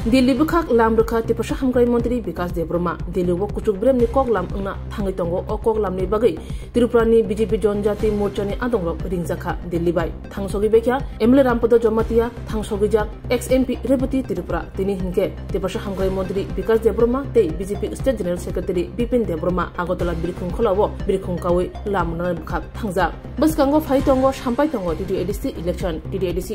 Delhi bukhak lam rukha tipasha hamkrai mantri Vikas Debroma Delhi wo kuchuk brem ni kok lam ungna thangai tongo o kok lam ni bagai Tripura ni BJP Jonjati Morcha ni adongrok ringjakha Delhi bai thangsogi bekya MLA Rampodo Jomatia thangsogi jak ex MP Rebati Tripura tini hinke tipasha hamkrai mantri Vikas Debroma te BJP State General Secretary Bipin Debroma Agotola birkhung kholawo birkhung kawi lam na bukhak thangjak baskango phai tongo sampai tongo TDADC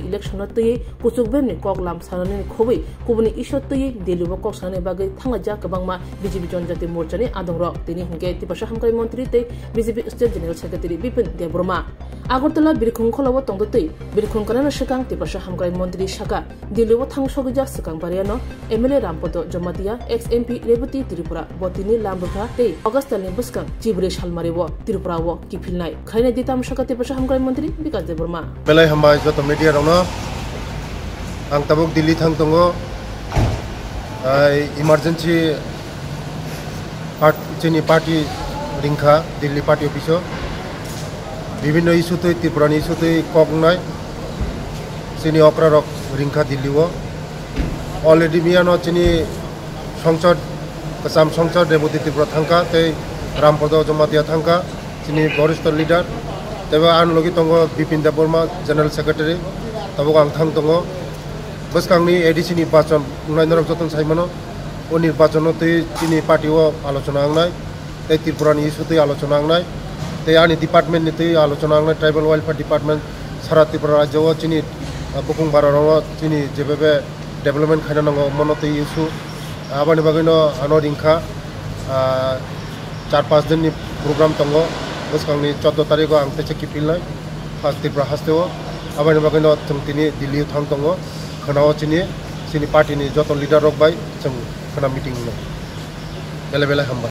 election tei kuchuk brem ni kok lam sanani khobai kubuni isotoi Delhi kok sane bagai thangaja kabangma BJP Jonjati Morcha ni adongrok tini hinke tipasha hamkrai mantri te BJP State General Secretary Bipin Debroma Agartala birkhung kholawo tongdotei birkhung kanana shikang tipasha hamkrai mantri shaka Delhi wo thangsogi sikang bariano MLA Rampodo Jomatia ex MP Rebati Tripura botini lambukha te August ni buskang Jibre Shalmariwo Tripura wo kipilnai khaina ditam shaka tipasha hamkrai mantri Vikas Debroma belai hambai joto media rona ang tabuk Delhi thang tongo emergency party ringkha Delhi party office bibhinno issue tei Tripura ni issue tei kognai chini okra rok ringkha Delhi wo already miano chini songsad kasam songsad Rebati Tripura thangka tei Rampodo Jomatia thangka chini barishto leader teba an logi tongo Bipin Debroma General Secretary tabuk ang thang tongo Baskangni ADC nirbacon nainor joton saimano o nirbacon tei chini party o alochona angnai tei Tripura ni issue tei alochona angnai tei ani department ni tei alochona angnai tribal welfare department sara Tripura rajyo o chini bukung bararo chini jebebe development khaina nango mono tei issue abani bagino ano ringkha 4-5 din ni program tongo baskangni 14 tarikh o ang tei kipilnai first Tripura hasteo abani bagino tungtini Delhi thang tongo Kanao chini party ni joto leader rok bai chung kana meeting no bela hamba